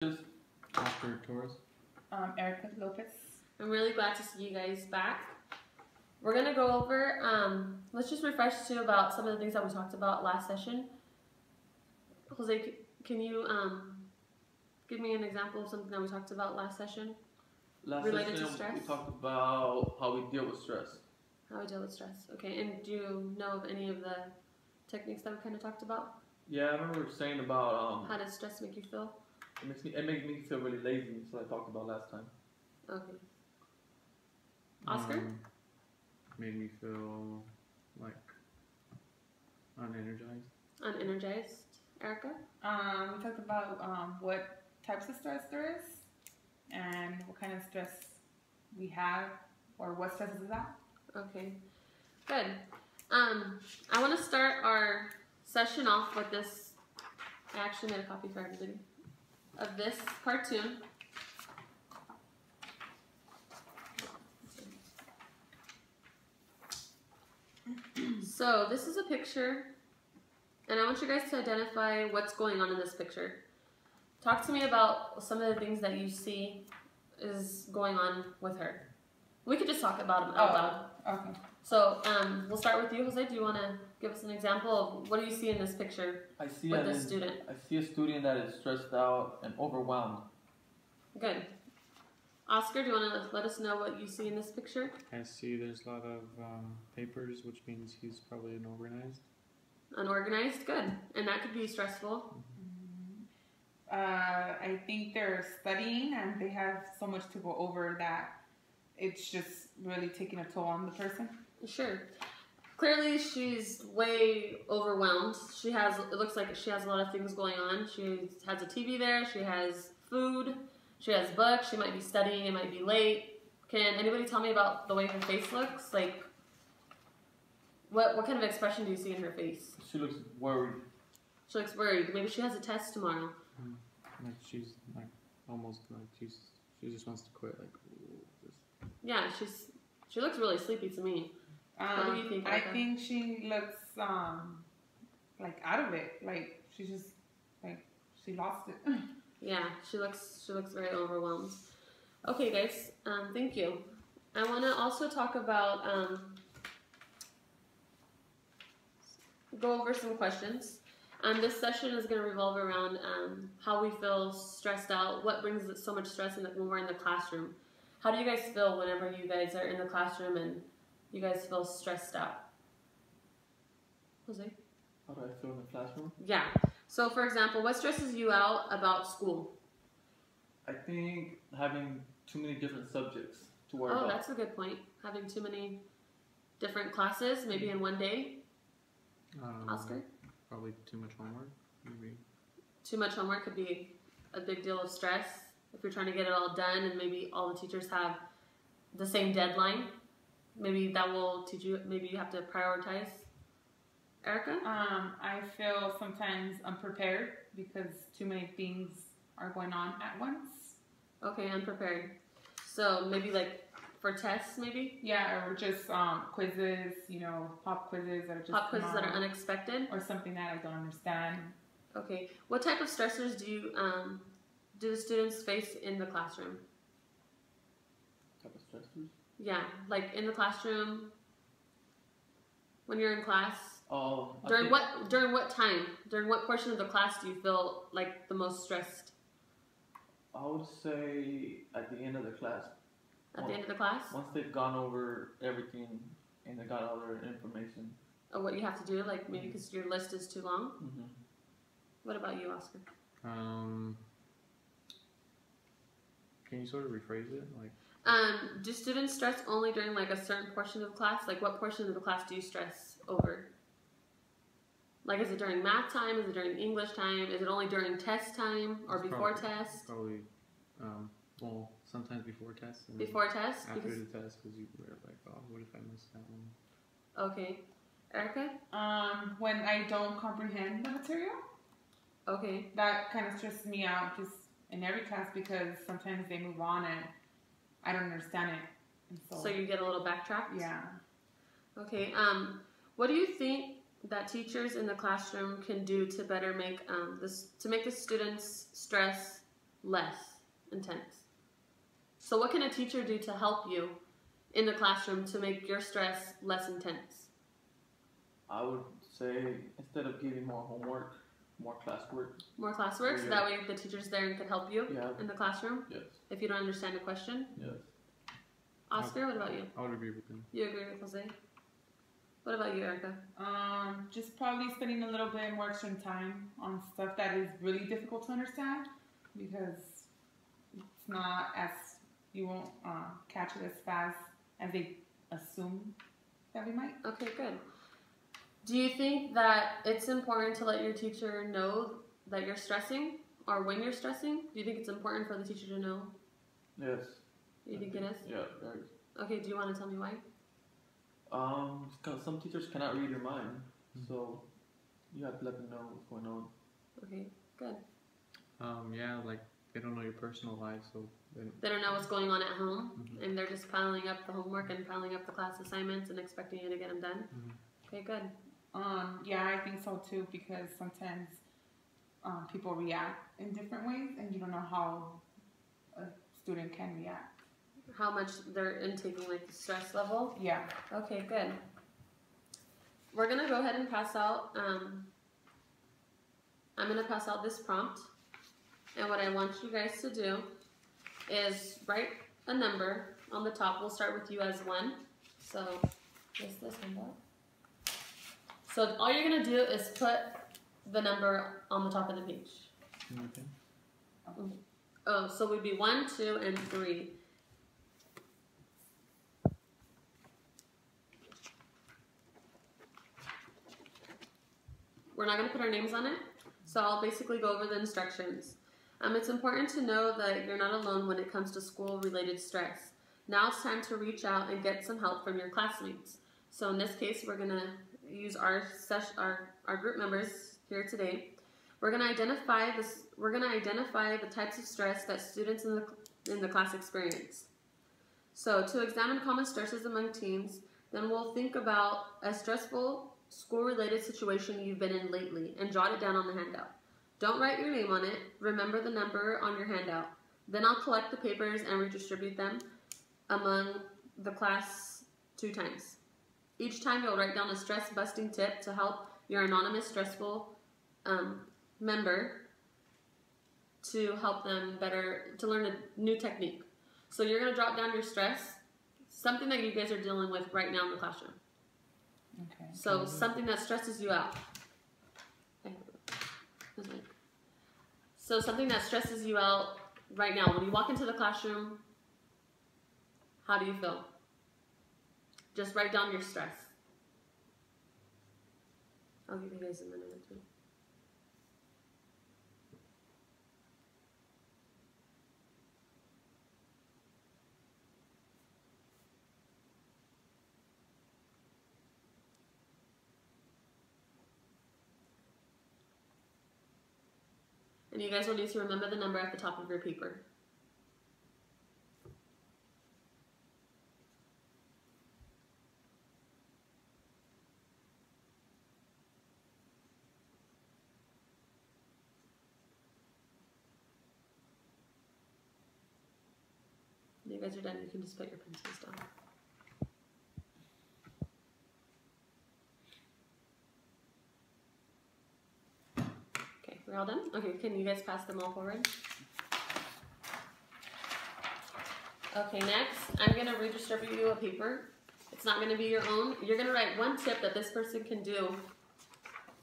Just after Taurus. Erica Lopez. I'm really glad to see you guys back. We're going to go over, let's just refresh too about some of the things that we talked about last session. Jose, can you give me an example of something that we talked about last session? Related to stress? We talked about how we deal with stress. How we deal with stress. Okay, and do you know of any of the techniques that we kind of talked about? Yeah, I remember saying about how does stress make you feel? It makes me feel really lazy. That's what I talked about last time. Okay. Oscar? Made me feel like unenergized. Unenergized. Erica? We talked about what types of stress there is and what kind of stress we have or what stress is that. Okay, good. I want to start our session off with this. I actually made a copy for everybody of this cartoon. So this is a picture, and I want you guys to identify what's going on in this picture. Talk to me about some of the things that you see is going on with her. We could just talk about them out loud. Okay. So we'll start with you, Jose. Do you want to give us an example of what do you see in this picture with this student? I see a student that is stressed out and overwhelmed. Good. Oscar, do you want to let us know what you see in this picture? I see there's a lot of papers, which means he's probably unorganized. Unorganized? Good. And that could be stressful. I think they're studying and they have so much to go over that it's just really taking a toll on the person. Sure. Clearly she's way overwhelmed. It looks like she has a lot of things going on. She has a TV there, she has food, she has books, she might be studying, it might be late. Can anybody tell me about the way her face looks? Like, what kind of expression do you see in her face? She looks worried. She looks worried. Maybe she has a test tomorrow. Like she's like almost like she just wants to quit. Like, yeah, she looks really sleepy to me. What do you think? I think she looks like out of it. Like she's just like she lost it. Yeah, she looks very overwhelmed. Okay, guys, thank you. I want to also talk about go over some questions. This session is going to revolve around how we feel stressed out. What brings so much stress when we're in the classroom? How do you guys feel whenever you guys are in the classroom and you guys feel stressed out? Jose? How do I feel in the classroom? Yeah. So, for example, what stresses you out about school? I think having too many different subjects to worry about. Oh, that's a good point. Having too many different classes, maybe in one day. Oscar? Probably too much homework. Maybe. Too much homework could be a big deal of stress. If you're trying to get it all done and maybe all the teachers have the same deadline, maybe that will teach you, maybe you have to prioritize. Erica? I feel sometimes unprepared because too many things are going on at once. Okay, unprepared. So maybe like for tests, maybe? Yeah, or just quizzes, pop quizzes that are just pop quizzes that are unexpected? Or something that I don't understand. Okay. What type of stressors do the students face in the classroom? Type of stressors? Yeah, like in the classroom, when you're in class. Oh. During what time? During what portion of the class do you feel like the most stressed? I would say at the end of the class. At the end of the class? Once they've gone over everything and they got all their information. Oh, what you have to do, like maybe because your list is too long? Mm-hmm. What about you, Oscar? Can you sort of rephrase it? Like, do students stress only during like a certain portion of class? Like what portion of the class do you stress over? Like is it during math time? Is it during English time? Is it only during test time or before test? Probably, well, sometimes before test. And before test? After the test, because you're like, oh, what if I missed that one? Okay. Erica? When I don't comprehend the material. Okay. That kind of stresses me out just in every class because sometimes they move on and I don't understand it. And so you get a little backtracked? Yeah. Okay. What do you think that teachers in the classroom can do to better make the students' stress less intense. So what can a teacher do to help you in the classroom to make your stress less intense? I would say instead of giving more homework, more classwork. More classwork, so that way the teacher's there and could help you in the classroom? Yes. If you don't understand a question? Yes. Oscar, what about you? I would agree with him. You agree with Jose? What about you, Erica? Just probably spending a little bit more extra time on stuff that is really difficult to understand, because it's not as, you won't catch it as fast as they assume that we might. Okay, good. Do you think that it's important to let your teacher know that you're stressing or when you're stressing? Do you think it's important for the teacher to know? Yes. You think it is? Yeah, very. Okay, do you want to tell me why? 'Cause some teachers cannot read your mind, so you have to let them know what's going on. Okay, good. Yeah, like they don't know your personal life, so They don't know what's going on at home, and they're just piling up the homework and piling up the class assignments and expecting you to get them done. Okay, good. Yeah, I think so too, because sometimes people react in different ways, and you don't know how a student can react. How much they're intaking, like the stress level? Yeah. Okay, good. We're going to go ahead and pass out, I'm going to pass out this prompt. And what I want you guys to do is write a number on the top. We'll start with you as 1. So, just this handout. So all you're going to do is put the number on the top of the page. Okay. Oh, so we'd be 1, 2, and 3. We're not going to put our names on it, so I'll basically go over the instructions. It's important to know that you're not alone when it comes to school-related stress. Now it's time to reach out and get some help from your classmates. So in this case, we're going to use our group members here today. We're going to identify the types of stress that students in the class experience. So to examine common stresses among teens, then we'll think about a stressful school-related situation you've been in lately and jot it down on the handout. Don't write your name on it. Remember the number on your handout. Then I'll collect the papers and redistribute them among the class 2 times. Each time you'll write down a stress-busting tip to help your anonymous stressful member to help them better, to learn a new technique. So you're going to drop down your stress, something that you guys are dealing with right now in the classroom. Okay. So something that stresses you out. So something that stresses you out right now. When you walk into the classroom, how do you feel? Just write down your stress. I'll give you guys a minute or two. And you guys will need to remember the number at the top of your paper. When you guys are done, you can just put your pencils down. Okay, we're all done? Okay, can you guys pass them all forward? Okay, next, I'm going to redistribute you a paper. It's not going to be your own. You're going to write one tip that this person can do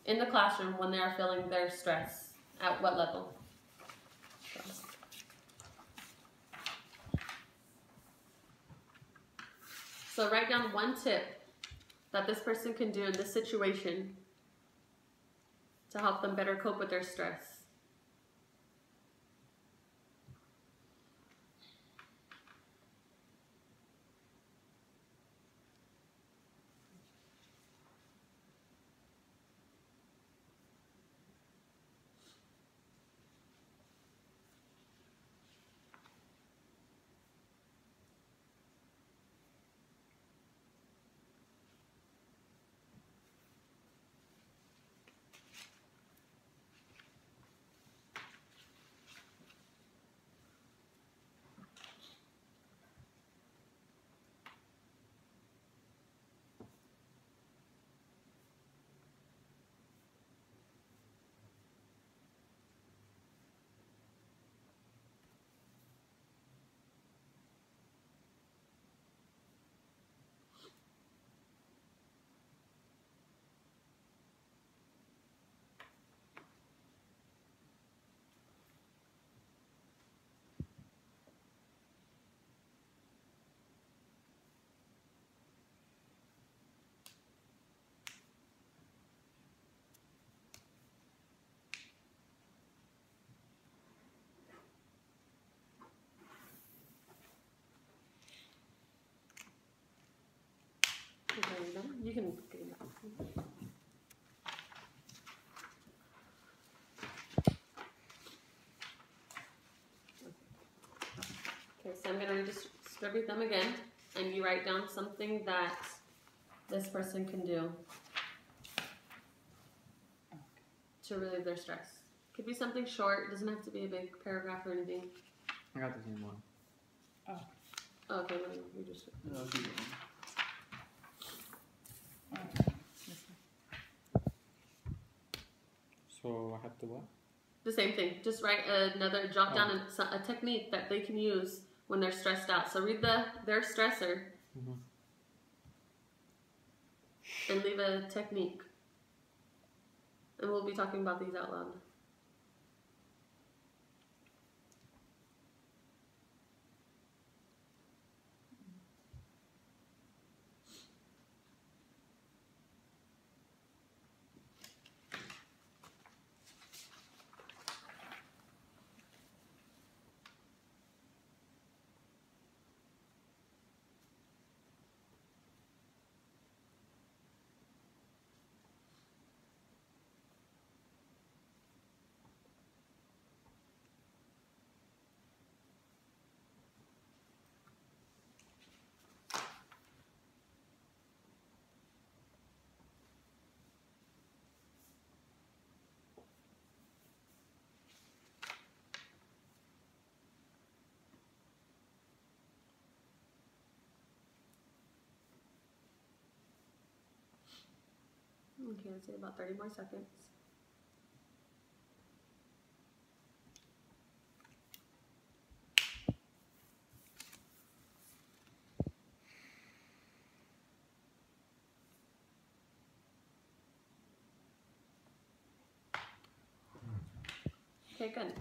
in the classroom when they are feeling their stress. At what level? So write down one tip that this person can do in this situation to help them better cope with their stress. can get it out. Okay, so I'm going to redistribute them again, and you write down something that this person can do to relieve their stress. Could be something short. It doesn't have to be a big paragraph or anything. I got the same one. Oh, okay, let me just. No, keep going. So I have to what? The same thing. Just write jot down a technique that they can use when they're stressed out. So read their stressor and leave a technique. And we'll be talking about these out loud. Okay, let's say about 30 more seconds. Okay, good.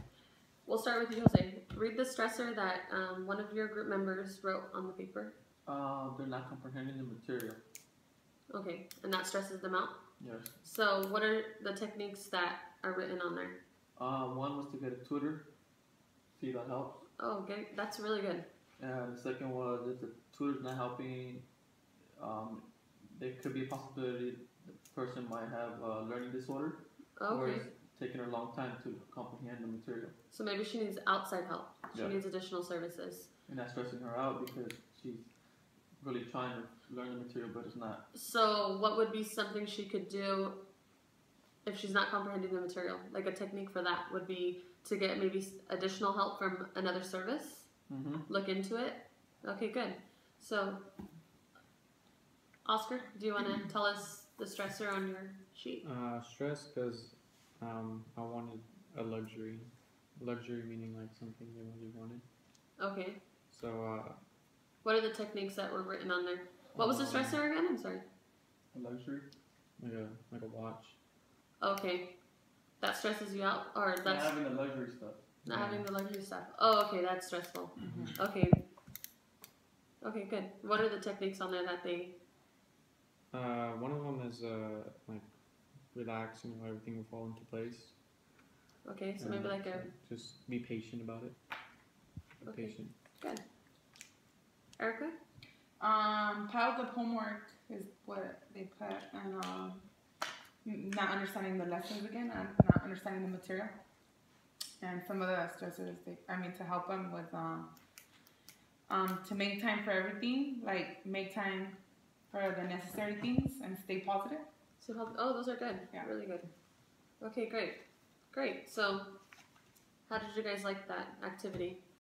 We'll start with you, Jose. Read the stressor that one of your group members wrote on the paper. They're not comprehending the material. Okay, and that stresses them out? Yes. So what are the techniques that are written on there? One was to get a tutor. See if that helps. Oh, okay, that's really good. And the second was if the tutor's not helping, there could be a possibility the person might have a learning disorder. Okay. Or it's taking her a long time to comprehend the material. So maybe she needs outside help. She Yeah. needs additional services. And that's stressing her out because she's really trying to learn the material, but it's not. So what would be something she could do if she's not comprehending the material? Like a technique for that would be to get maybe additional help from another service. Look into it. Okay, good. So, Oscar, do you want to tell us the stressor on your sheet? Stress because I wanted a luxury. Luxury meaning like something you really wanted. Okay. So what are the techniques that were written on there? What was the stressor again? I'm sorry. A luxury? Like a watch. Okay. That stresses you out? Or that's Not having the luxury stuff. not having the luxury stuff. Oh, okay, that's stressful. Okay. Okay, good. What are the techniques on there that they... One of them is like relax and everything will fall into place. Okay, so maybe like a... Just be patient about it. Be Okay. patient. Good. Erica? Piles of homework is what they put, and not understanding the lessons again, and not understanding the material, and some of the stressors. To help them with to make time for everything, like make time for the necessary things and stay positive. So oh, those are good. Yeah. Really good. Okay, great. Great. So, how did you guys like that activity?